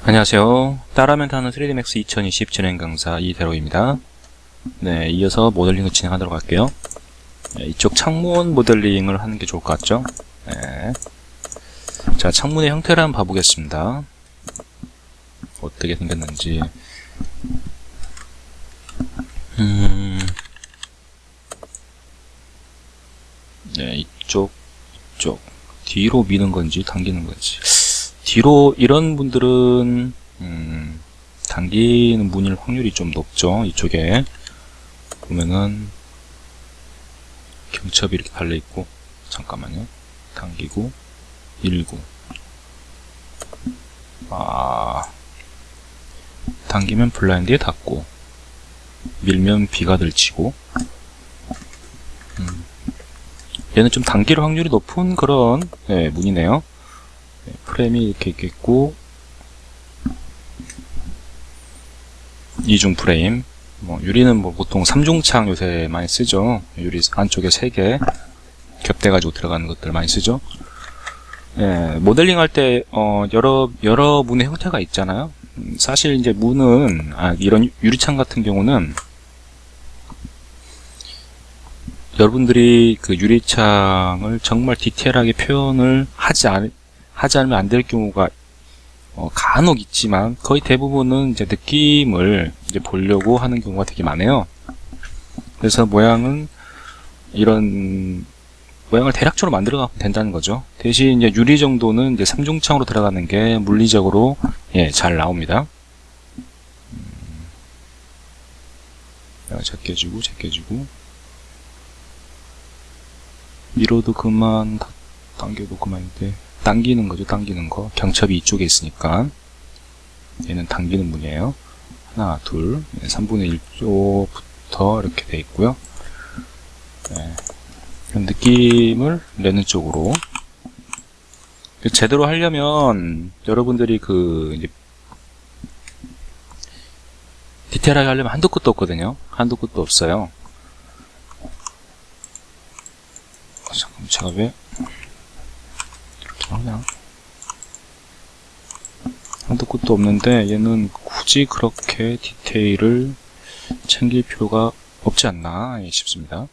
안녕하세요. 따라하면 타는 3D Max 2020 진행 강사 이대로입니다. 네, 이어서 모델링을 진행하도록 할게요. 네, 이쪽 창문 모델링을 하는 게 좋을 것 같죠? 네. 자, 창문의 형태를 한번 봐보겠습니다. 어떻게 생겼는지. 네, 이쪽. 뒤로 미는 건지 당기는 건지. 뒤로 이런 분들은 당기는 문일 확률이 좀 높죠. 이쪽에 보면은 경첩이 이렇게 달려 있고, 잠깐만요. 당기고 밀고, 당기면 블라인드에 닿고 밀면 비가 들치고. 얘는 좀 당길 확률이 높은 그런 문이네요. 프레임이 이렇게 있겠고, 이중 프레임. 유리는 보통 3중창 요새 많이 쓰죠. 유리 안쪽에 3개 겹대가지고 들어가는 것들 많이 쓰죠. 모델링 할 때 여러 문의 형태가 있잖아요. 사실 이제 문은 이런 유리창 같은 경우는 여러분들이 그 유리창을 정말 디테일하게 표현을 하지 않으면 안 될 경우가 간혹 있지만, 거의 대부분은 이제 느낌을 이제 보려고 하는 경우가 되게 많아요. 그래서 이런 모양을 대략적으로 만들어 가면 된다는 거죠. 대신 이제 유리 정도는 이제 3중창으로 들어가는 게 물리적으로 잘 나옵니다. 작게 해주고 밀어도 그만, 당겨도 그만인데, 당기는 거죠. 당기는 거. 경첩이 이쪽에 있으니까 얘는 당기는 문이에요. 하나, 둘, 3분의 1쪽부터 이렇게 돼 있고요. 느낌을 내는 쪽으로. 제대로 하려면 여러분들이 이제 디테일하게 하려면 한도 끝도 없거든요. 한도 끝도 없어요. 잠깐만, 제가 왜 이렇게 하냐? 한도 끝도 없는데 얘는 굳이 그렇게 디테일을 챙길 필요가 없지 않나 싶습니다.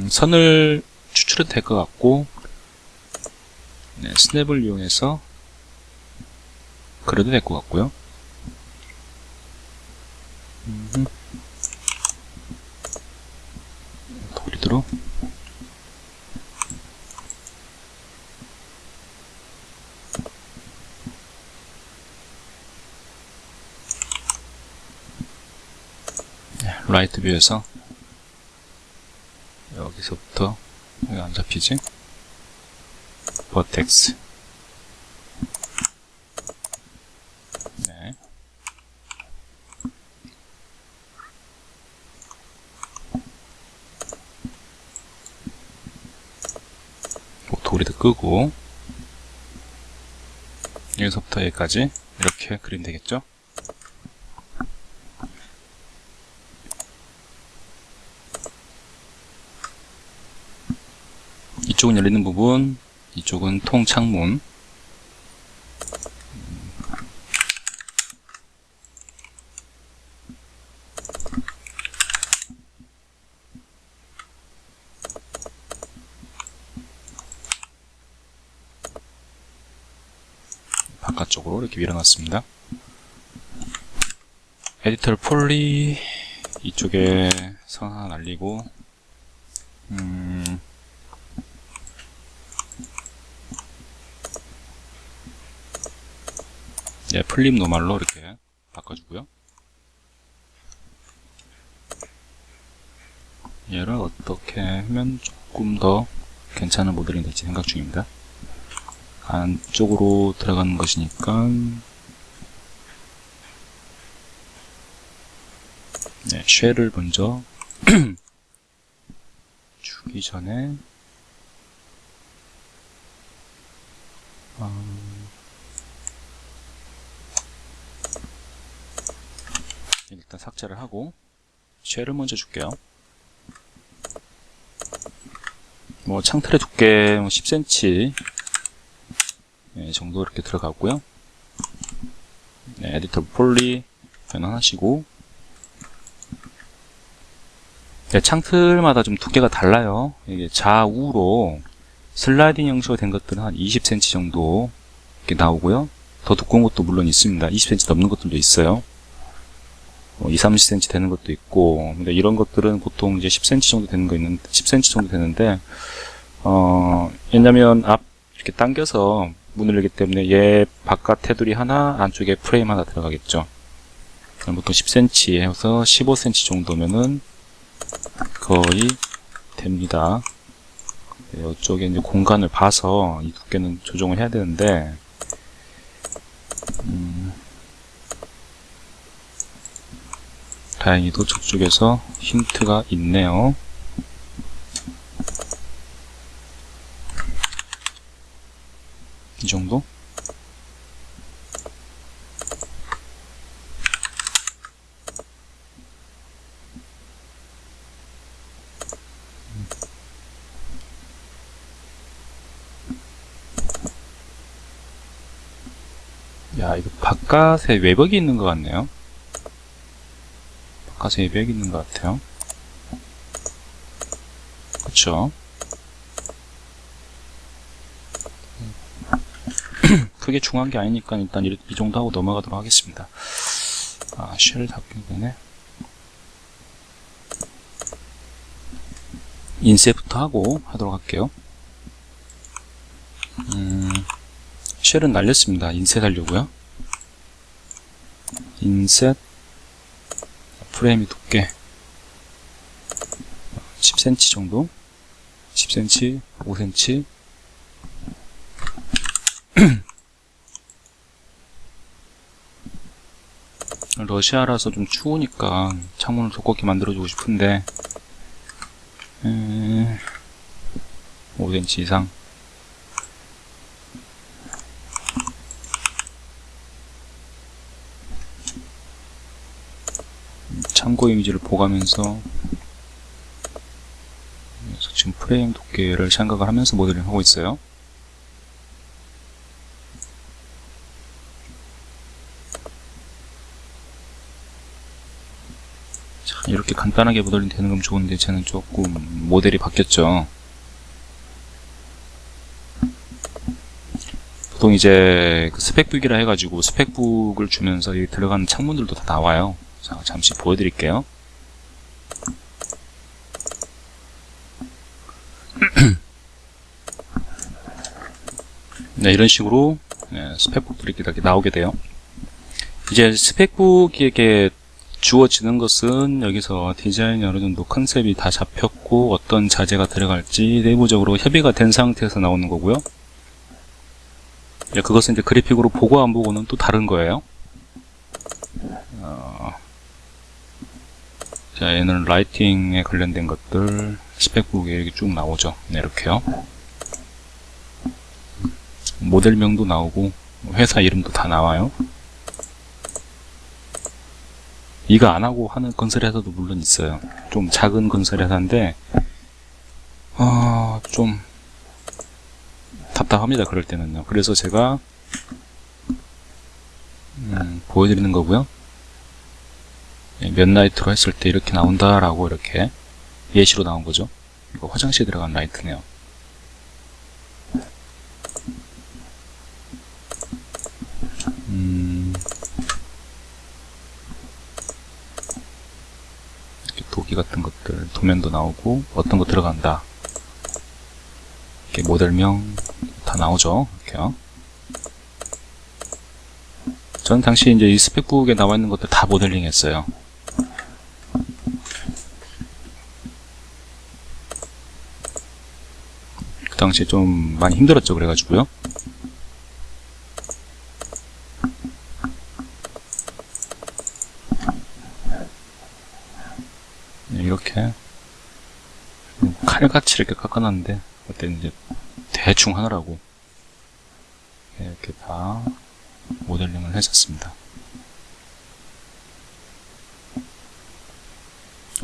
선을 추출해도 될 것 같고, 스냅을 이용해서 그려도 될 것 같고요. 도리도록 라이트 뷰에서 여기서부터 왜 안 잡히지? 버텍스. 도리도 끄고, 여기서부터 여기까지 이렇게 그리면 되겠죠? 이쪽은 열리는 부분, 이쪽은 통창문. 바깥쪽으로 이렇게 밀어놨습니다. 에디터 폴리 이쪽에 선 하나 날리고, 플립 노멀로 이렇게 바꿔주고요. 얘를 어떻게 하면 조금 더 괜찮은 모델링이 될지 생각 중입니다. 안쪽으로 들어가는 것이니까 쉘을 먼저 주기 전에 일단 삭제를 하고 쉘을 먼저 줄게요. 창틀의 두께 10cm 정도 이렇게 들어가고요. 네, 에디터 폴리 변환하시고, 네, 창틀마다 좀 두께가 달라요. 이게 좌우로 슬라이딩 형식으로 된 것들은 한 20cm 정도 이렇게 나오고요. 더 두꺼운 것도 물론 있습니다. 20cm 넘는 것들도 있어요. 20, 30cm 되는 것도 있고, 근데 이런 것들은 보통 이제 10cm 정도 되는 거 있는데, 10cm 정도 되는데, 왜냐면 이렇게 당겨서 문을 열기 때문에 얘 바깥 테두리 하나, 안쪽에 프레임 하나 들어가겠죠. 보통 10cm 해서 15cm 정도면은 거의 됩니다. 이쪽에 이제 공간을 봐서 이 두께는 조정을 해야 되는데, 다행히도 저쪽에서 힌트가 있네요. 이 정도? 야, 이거 바깥에 외벽이 있는 것 같네요. 바깥에 외벽이 있는 것 같아요. 그쵸? 크게 중요한 게 아니니까 일단 이 정도 하고 넘어가도록 하겠습니다. 쉘 잡히기 전에 인셋부터 하고 하도록 할게요. 쉘은 날렸습니다. 인셋 하려고요. 인셋 프레임이 두께 10cm 정도, 10cm, 5cm. 러시아라서 좀 추우니까 창문을 두껍게 만들어주고 싶은데 5cm 이상. 참고 이미지를 보가면서 지금 프레임 두께를 생각을 하면서 모델링 하고 있어요. 자, 이렇게 간단하게 모델링 되는 건 좋은데 쟤는 조금 모델이 바뀌었죠. 보통 이제 그 스펙북이라 해가지고 스펙북을 주면서 여기 들어가는 창문들도 다 나와요. 자, 잠시 보여드릴게요. 네, 이런 식으로 스펙북들이 이렇게 나오게 돼요. 이제 스펙북에게 주어지는 것은 여기서 디자인이 어느 정도 컨셉이 다 잡혔고 어떤 자재가 들어갈지 내부적으로 협의가 된 상태에서 나오는 거고요. 그것은 이제 그래픽으로 보고 안 보고는 또 다른 거예요. 자, 얘는 라이팅에 관련된 것들 스펙북에 이렇게 쭉 나오죠. 네, 이렇게요. 모델명도 나오고 회사 이름도 다 나와요. 이거 안 하고 하는 건설 회사도 물론 있어요. 좀 작은 건설 회사인데 좀 답답합니다. 그럴 때는요. 그래서 제가 보여드리는 거고요. 몇 라이트로 했을 때 이렇게 나온다라고 이렇게 예시로 나온 거죠. 이거 화장실에 들어간 라이트네요. 이렇게 도기 같은 것들 도면도 나오고 어떤 거 들어간다. 이렇게 모델명 다 나오죠. 이렇게요. 전 당시 이제 이 스펙북에 나와 있는 것들 다 모델링 했어요. 그 당시에 좀 많이 힘들었죠. 그래가지고요. 네, 이렇게 칼같이 이렇게 깎아놨는데 그때 이제 대충 하느라고 이렇게 다 모델링을 했었습니다.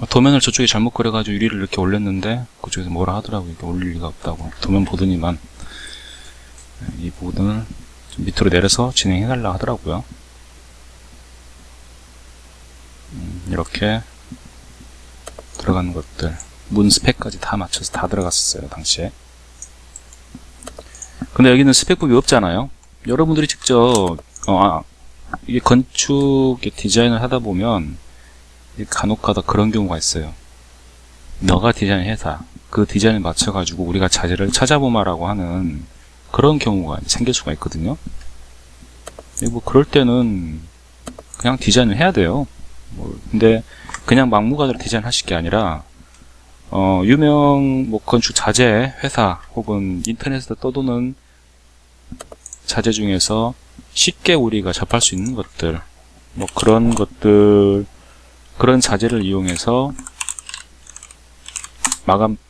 도면을 저쪽에 잘못 그려가지고 유리를 이렇게 올렸는데 그쪽에서 뭐라 하더라고요. 이렇게 올릴 리가 없다고. 도면 보더니만 이 부분을 좀 밑으로 내려서 진행해달라 하더라고요. 이렇게 들어가는 것들, 문 스펙까지 다 맞춰서 다 들어갔었어요, 당시에. 근데 여기는 스펙북이 없잖아요. 여러분들이 직접 이게 건축 디자인을 하다 보면 간혹가다 그런 경우가 있어요. 너가 디자인해서 그 디자인을 맞춰가지고 우리가 자재를 찾아보마라고 하는 그런 경우가 생길 수가 있거든요. 뭐 그럴 때는 그냥 디자인을 해야 돼요. 근데 그냥 막무가내로 디자인 하실 게 아니라 유명 건축 자재 회사 혹은 인터넷에서 떠도는 자재 중에서 쉽게 우리가 접할 수 있는 것들, 그런 것들, 그런 자재를 이용해서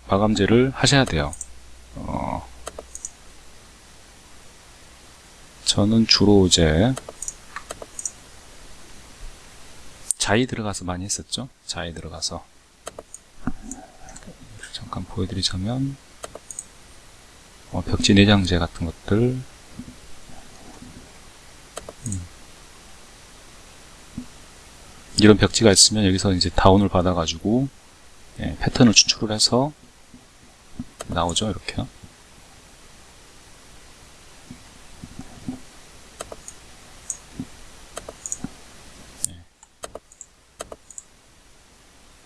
마감재를 하셔야 돼요. 저는 주로 이제 자이 들어가서 많이 했었죠. 자이 들어가서 잠깐 보여드리자면 벽지 내장재 같은 것들, 이런 벽지가 있으면 여기서 이제 다운을 받아가지고 패턴을 추출을 해서 나오죠. 이렇게요.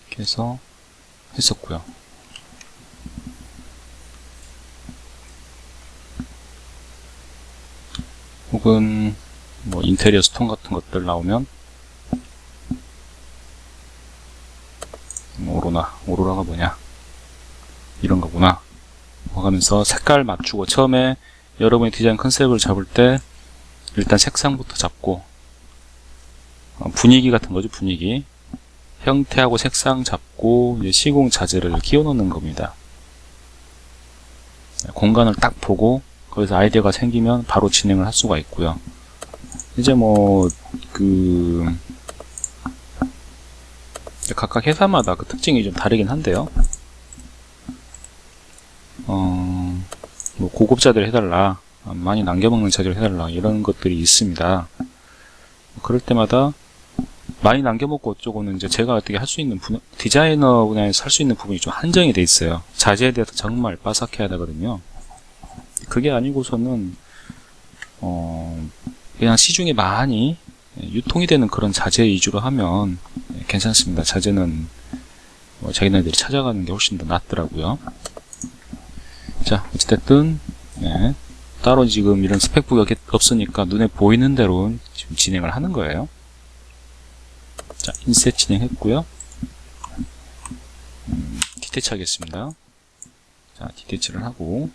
이렇게 해서 했었고요. 혹은 인테리어 스톤 같은 것들 나오면 오로라가 뭐냐, 이런 거구나 하면서 색깔 맞추고, 처음에 여러분이 디자인 컨셉을 잡을 때 일단 색상부터 잡고, 분위기 같은 거죠. 분위기, 형태하고 색상 잡고 이제 시공 자재를 끼워 넣는 겁니다. 공간을 딱 보고 거기서 아이디어가 생기면 바로 진행을 할 수가 있고요. 이제 각각 회사마다 그 특징이 좀 다르긴 한데요. 고급자들 해달라, 많이 남겨먹는 자재를 해달라, 이런 것들이 있습니다. 그럴 때마다 많이 남겨먹고 어쩌고는 이제 제가 어떻게 할 수 있는 디자이너 분야에서 할 수 있는 부분이 좀 한정이 돼 있어요. 자재에 대해서 정말 빠삭해야 되거든요. 그게 아니고서는 그냥 시중에 많이 유통이 되는 그런 자재 위주로 하면 괜찮습니다. 자재는 자기네들이 찾아가는 게 훨씬 더 낫더라고요. 자, 어찌됐든 따로 지금 이런 스펙북이 없으니까 눈에 보이는 대로 지금 진행을 하는 거예요. 자, 인셋 진행했고요. 디태치 하겠습니다. 자, 디태치를 하고,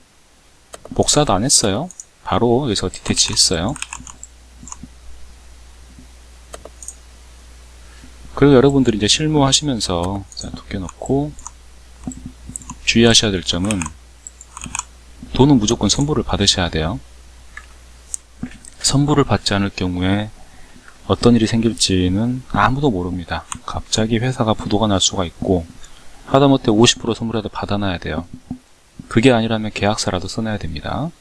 복사도 안 했어요. 바로 여기서 디태치 했어요. 그리고 여러분들이 이제 실무하시면서, 자, 두께 넣고, 주의하셔야 될 점은, 돈은 무조건 선불을 받으셔야 돼요. 선불을 받지 않을 경우에 어떤 일이 생길지는 아무도 모릅니다. 갑자기 회사가 부도가 날 수가 있고, 하다못해 50% 선물이라도 받아놔야 돼요. 그게 아니라면 계약서라도 써놔야 됩니다.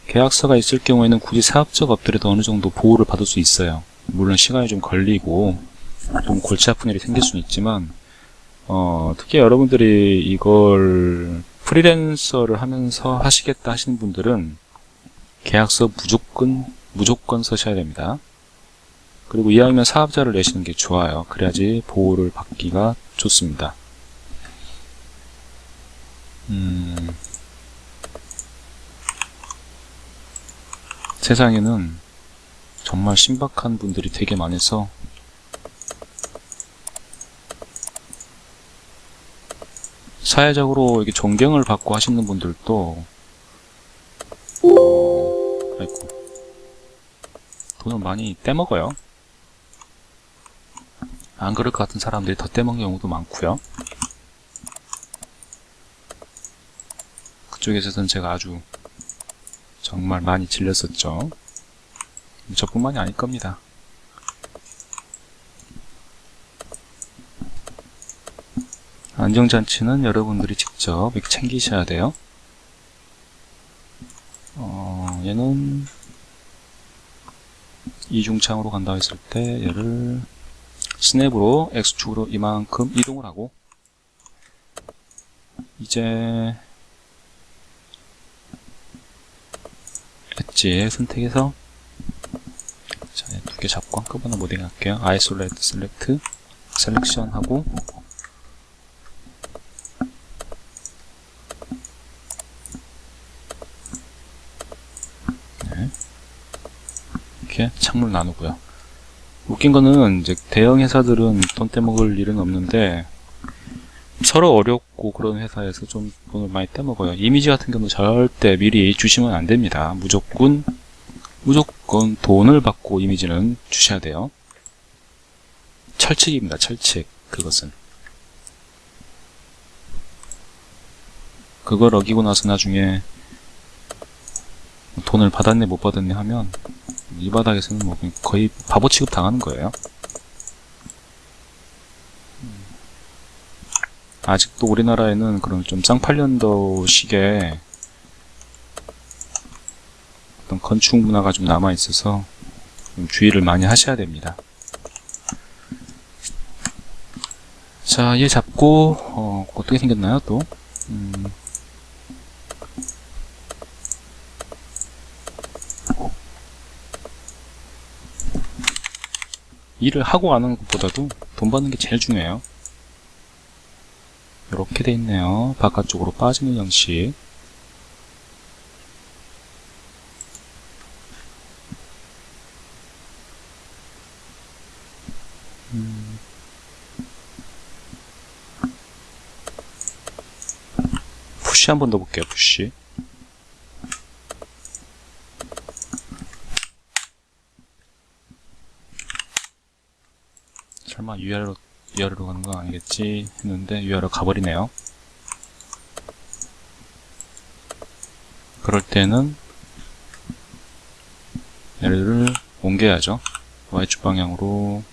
계약서가 있을 경우에는 굳이 사업자가 없더라도 어느 정도 보호를 받을 수 있어요. 물론 시간이 좀 걸리고 좀 골치 아픈 일이 생길 수는 있지만, 특히 여러분들이 이걸 프리랜서를 하면서 하시겠다 하시는 분들은 계약서 무조건 쓰셔야 됩니다. 그리고 이왕이면 사업자를 내시는 게 좋아요. 그래야지 보호를 받기가 좋습니다. 세상에는 정말 신박한 분들이 되게 많아서 사회적으로 이렇게 존경을 받고 하시는 분들도 아이고, 돈을 많이 떼먹어요. 안 그럴 것 같은 사람들이 더 떼먹는 경우도 많고요. 그쪽에서는 제가 아주 정말 많이 질렸었죠. 저뿐만이 아닐 겁니다. 안정장치는 여러분들이 직접 이렇게 챙기셔야 돼요. 얘는 이중창으로 간다고 했을 때 얘를 스냅으로 X축으로 이만큼 이동을 하고, 이제 엣지 선택해서 자, 두 개 잡고 한꺼번에 모딩 할게요. 아이솔레이트 셀렉트 셀렉션 하고, 네. 이렇게 창문 나누고요. 웃긴 거는 이제 대형 회사들은 돈 떼먹을 일은 없는데 서로 어렵고 그런 회사에서 좀 돈을 많이 떼먹어요. 이미지 같은 경우는 절대 미리 주시면 안 됩니다. 무조건 돈을 받고 이미지는 주셔야 돼요. 철칙입니다. 철칙. 그것은 그걸 어기고 나서 나중에 돈을 받았네 못 받았네 하면 이 바닥에서는 뭐 거의 바보 취급 당하는 거예요. 아직도 우리나라에는 그런 좀 쌍팔년도식의 어떤 건축 문화가 좀 남아 있어서 좀 주의를 많이 하셔야 됩니다. 자, 얘 잡고 어떻게 생겼나요 또? 일을 하고 가는 것보다도 돈 받는 게 제일 중요해요. 이렇게 돼 있네요. 바깥쪽으로 빠지는 형식. 푸시 한 번 더 볼게요. 푸시. 설마 위아래로 가는 건 아니겠지 했는데 위아래로 가버리네요. 그럴 때는 얘를 옮겨야죠. Y축 방향으로.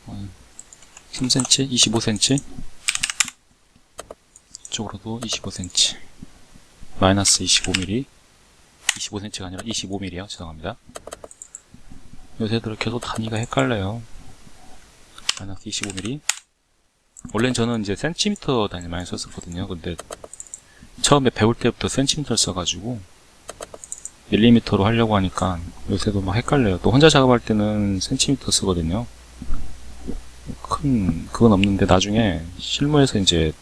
한 3cm, 25cm. 이쪽으로도 25cm. 마이너스 25mm. 25cm가 아니라 25mm요. 죄송합니다. 요새들 계속 단위가 헷갈려요. 마이너스 25mm. 원래는 저는 이제 센티미터 단위 많이 썼었거든요. 근데 처음에 배울 때부터 센티미터를 써가지고 밀리미터로 하려고 하니까 요새도 막 헷갈려요. 또 혼자 작업할 때는 센티미터 쓰거든요. 큰 그건 없는데 나중에 실무에서 이제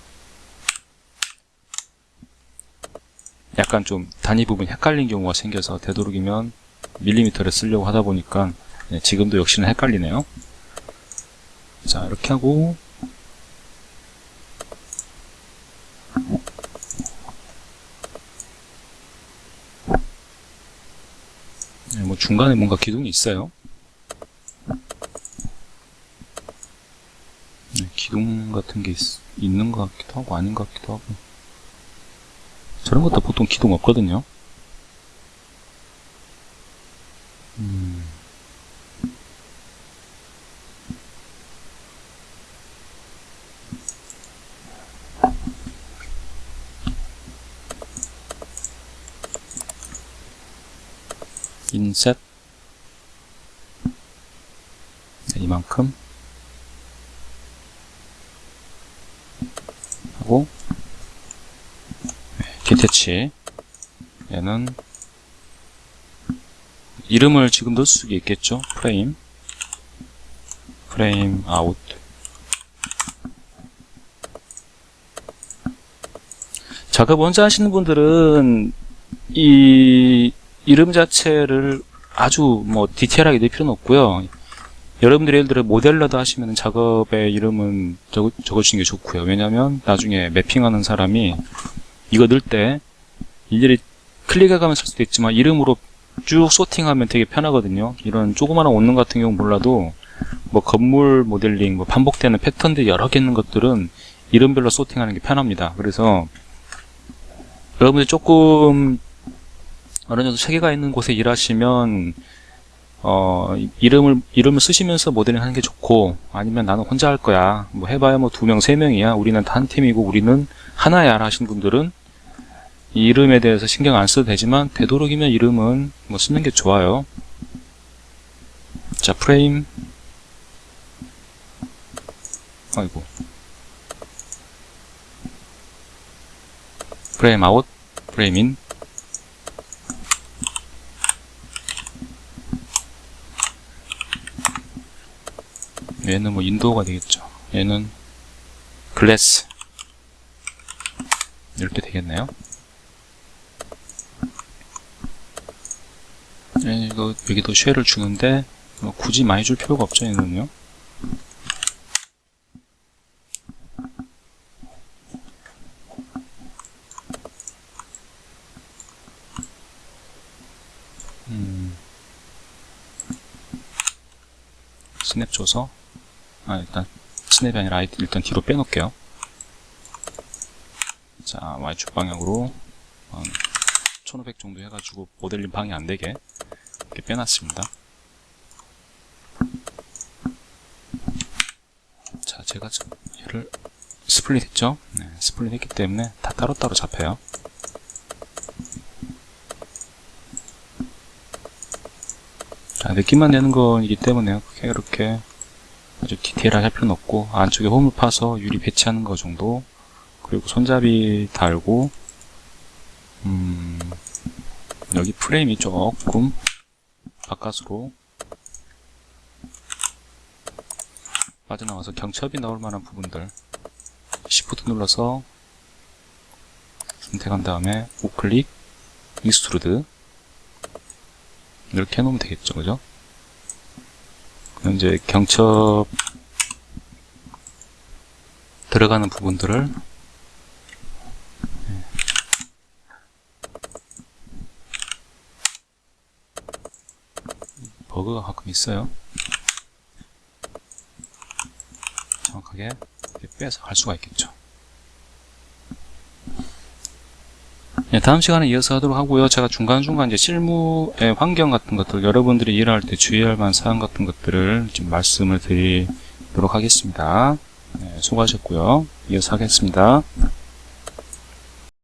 약간 좀 단위 부분이 헷갈린 경우가 생겨서 되도록이면 밀리미터를 쓰려고 하다 보니까 지금도 역시나 헷갈리네요. 자, 이렇게 하고 뭐 중간에 뭔가 기둥이 있어요. 기둥 같은 게 있는 것 같기도 하고 아닌 것 같기도 하고. 저런 것도 보통 기둥 없거든요. 인셋 이만큼 하고 디태치 얘는 이름을 지금 넣을 수 있겠죠. 프레임 아웃. 작업 혼자 하시는 분들은 이 이름 자체를 아주 뭐 디테일하게 넣을 필요는 없고요. 여러분들이 예를 들어 모델러도 하시면 작업의 이름은 적어주시는 게 좋고요. 왜냐면 나중에 매핑하는 사람이 이거 넣을 때 일일이 클릭해가면서 쓸 수도 있지만 이름으로 쭉 소팅하면 되게 편하거든요. 이런 조그마한 원룸 같은 경우 몰라도 뭐 건물 모델링, 뭐 반복되는 패턴들 여러 개 있는 것들은 이름별로 소팅하는 게 편합니다. 그래서 여러분들 조금 어느 정도 체계가 있는 곳에 일하시면 이름을 쓰시면서 모델링 하는 게 좋고, 아니면 나는 혼자 할 거야, 뭐 해봐야 뭐 2명, 3명이야, 우리는 다 한 팀이고 우리는 하나야 하시는 분들은 이 이름에 대해서 신경 안 써도 되지만 되도록이면 이름은 뭐 쓰는 게 좋아요. 자, 프레임. 아이고. 프레임 아웃, 프레임 인. 얘는 뭐 인도어가 되겠죠. 얘는 글래스. 이렇게 되겠네요. 이거 여기도 쉘을 주는데 뭐 굳이 많이 줄 필요가 없죠. 얘는요. 스냅 줘서 일단 스냅이 아니라 일단 뒤로 빼놓을게요. 자, Y축 방향으로 1500 정도 해가지고 모델링 방해 안되게 이렇게 빼놨습니다. 자, 제가 얘를 스플릿 했죠? 네, 스플릿 했기 때문에 다 따로따로 잡혀요. 자, 느낌만 내는 거이기 때문에 그렇게 아주 디테일하게 할 필요는 없고, 안쪽에 홈을 파서 유리 배치하는 거 정도, 그리고 손잡이 달고, 여기 프레임이 조금 바깥으로 빠져나와서 경첩이 나올 만한 부분들 Shift 눌러서 선택한 다음에 우클릭, 익스트루드 이렇게 해놓으면 되겠죠, 그죠? 그럼 이제 경첩 들어가는 부분들을 버그가 가끔 있어요. 정확하게 빼서 갈 수가 있겠죠. 네, 다음 시간에 이어서 하도록 하고요. 제가 중간중간 이제 실무의 환경 같은 것들, 여러분들이 일할 때 주의할 만한 사항 같은 것들을 좀 말씀을 드리도록 하겠습니다. 네, 수고하셨고요. 이어서 하겠습니다.